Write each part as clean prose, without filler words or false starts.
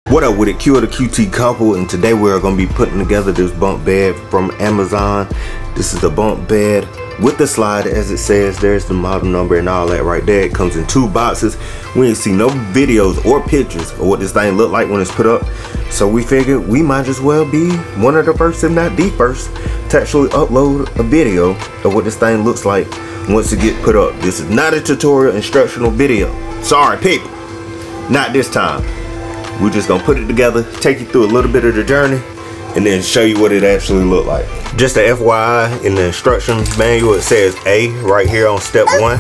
What up with it, Q of the QT couple, and today we're going to be putting together this bunk bed from Amazon. This is the bunk bed with the slide, as it says. There's the model number and all that right there. It comes in 2 boxes. We ain't see no videos or pictures of what this thing looked like when it's put up, so we figured we might as well be one of the first, if not the first, to actually upload a video of what this thing looks like once it gets put up. This is not a tutorial instructional video. Sorry people, not this time. We're just gonna put it together, take you through a little bit of the journey, and then show you what it actually looked like. Just a FYI, in the instruction manual it says A right here on step 1,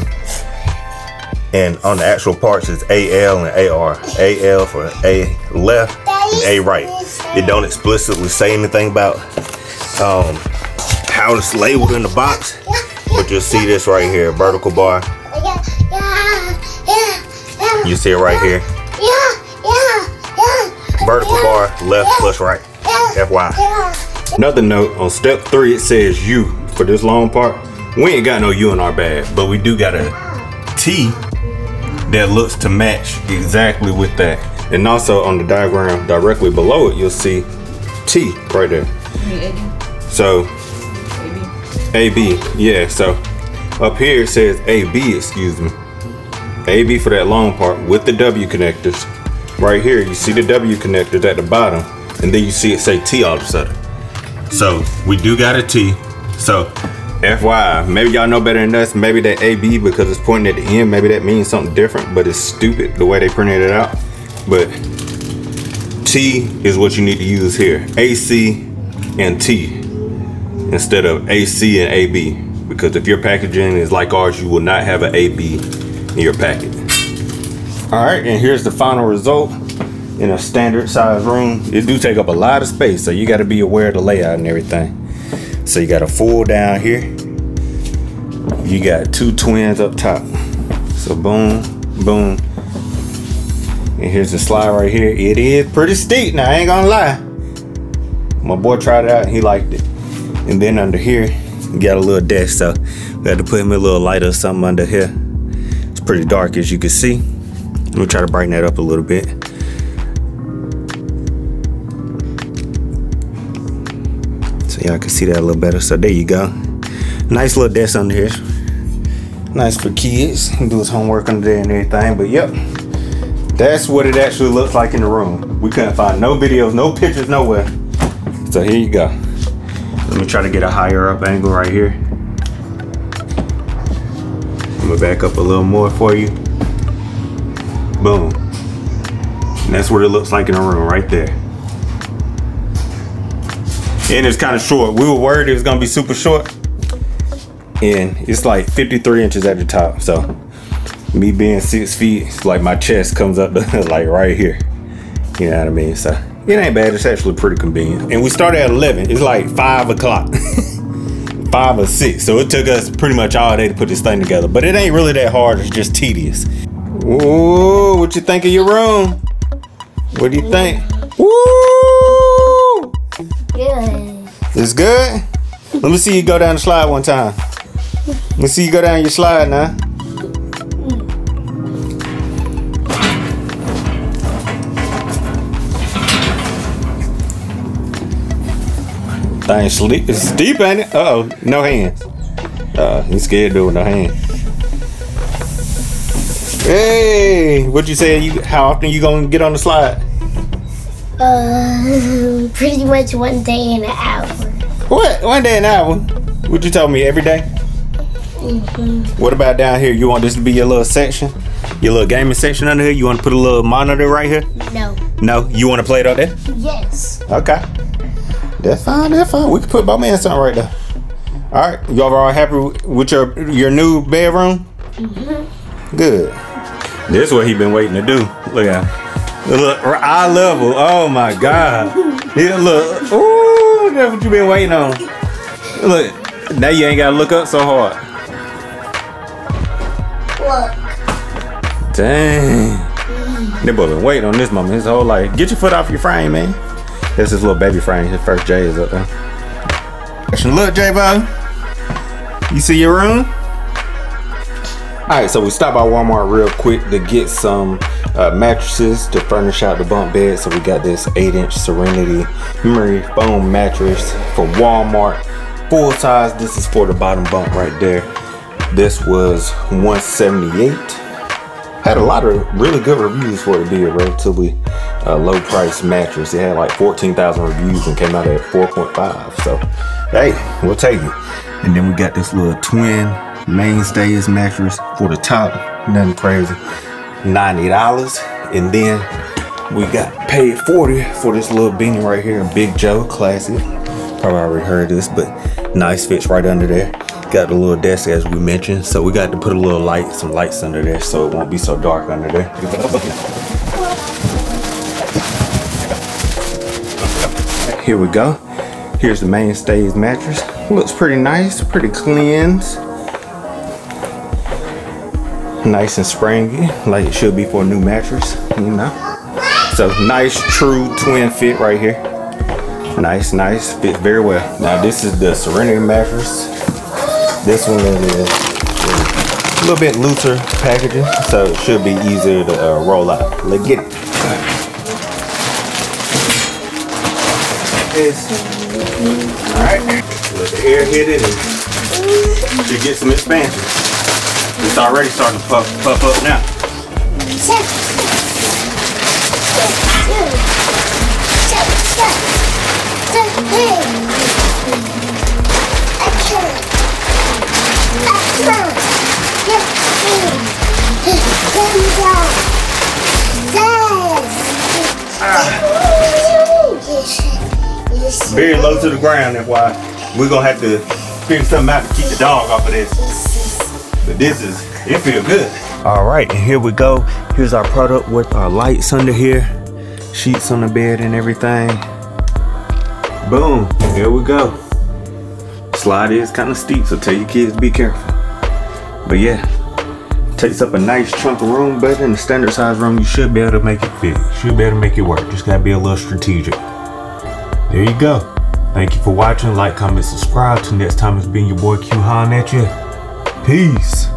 and on the actual parts it's AL and AR. AL for A left and A right. It don't explicitly say anything about how it's labeled in the box, but you'll see this right here, vertical bar. You see it right here. Vertical bar, left plus right. FYI. Another note, on step 3 it says U for this long part. We ain't got no U in our bag, but we do got a T that looks to match exactly with that. And also on the diagram directly below it, you'll see T right there. So AB, yeah. So up here it says AB, excuse me. AB for that long part with the W connectors. Right here, you see the W connectors at the bottom, and then you see it say T all of a sudden. So we do got a T. So FYI, maybe y'all know better than us. Maybe that AB, because it's pointing at the end, maybe that means something different, but it's stupid the way they printed it out. But T is what you need to use here. AC and T instead of AC and AB, because if your packaging is like ours, you will not have an AB in your packet. All right, and here's the final result in a standard size room. It do take up a lot of space, so you got to be aware of the layout and everything. So you got a full down here. You got 2 twins up top. So boom, boom. And here's the slide right here. It is pretty steep now, I ain't gonna lie. My boy tried it out and he liked it. And then under here, you got a little desk, so we had to put him a little light or something under here. It's pretty dark, as you can see. Let me try to brighten that up a little bit. So y'all can see that a little better. So there you go. Nice little desk under here. Nice for kids. Do his homework under there and everything. But yep, that's what it actually looks like in the room. We couldn't find no videos, no pictures, nowhere. So here you go. Let me try to get a higher up angle right here. I'm gonna back up a little more for you. Boom. And that's what it looks like in a room right there. And it's kind of short. We were worried it was gonna be super short. And it's like 53 inches at the top. So me being 6 feet, it's like my chest comes up to like right here. You know what I mean? So it ain't bad. It's actually pretty convenient. And we started at 11. It's like 5 o'clock. 5 or 6. So it took us pretty much all day to put this thing together. But it ain't really that hard. It's just tedious. Ooh, what you think of your room? What do you think? Woo! Good. It's good? Let me see you go down the slide one time. Let me see you go down your slide now. Thing sleep. It's steep, ain't it? Uh oh, no hands. He's scared to do it with no hands. Hey, what you say? How often you gonna get on the slide? Pretty much 1 day and an hour. What? 1 day and an hour? What you told me, every day? What about down here? You want this to be your little section? Your little gaming section under here? You want to put a little monitor right here? No. No? You want to play it out there? Yes. Okay. That's fine, that's fine. We can put my man something right there. Alright, y'all are all happy with your new bedroom? Good. This is what he been waiting to do. Look at him. Look, eye level. Oh my God. Yeah, look. Ooh, that's what you been waiting on. Look, now you ain't gotta look up so hard. Look. Dang. That boy been waiting on this moment his whole life. Get your foot off your frame, man. That's his little baby frame. His first J is up there. Look, J-Bo. You see your room? Alright, so we stopped by Walmart real quick to get some mattresses to furnish out the bunk bed. So we got this 8-inch Serenity memory foam mattress from Walmart, full size. This is for the bottom bunk right there. This was $178. Had a lot of really good reviews for it to be a relatively low price mattress. It had like 14,000 reviews and came out at 4.5. So hey, we'll take it. And then we got this little twin mainstays mattress for the top, nothing crazy, $90. And then we got paid $40 for this little beanie right here, Big Joe classic. Probably already heard this, but nice, fits right under there. Got the little desk as we mentioned, so we got to put a little light, some lights under there so it won't be so dark under there. Here we go. Here's the mainstays mattress. Looks pretty nice, pretty clean. Nice and springy, like it should be for a new mattress, you know. So nice, true twin fit right here. Nice, nice, fit very well. Now this is the Serenity mattress. This one is a little bit looser packaging, so it should be easier to roll out. Let's get it. Alright, let the air hit it and should get some expansion. It's already starting to puff up now. Very low to the ground, that's why we're gonna have to figure something out to keep the dog off of this. But this is, it feels good. All right, and here we go. Here's our product with our lights under here, sheets on the bed and everything. Boom, here we go. Slide is kind of steep, so tell your kids to be careful. But yeah, takes up a nice chunk of room, but in the standard size room, you should be able to make it fit. You should be able to make it work. Just gotta be a little strategic. There you go. Thank you for watching. Like, comment, subscribe. Till next time, it's been your boy Q hollering at you. Peace.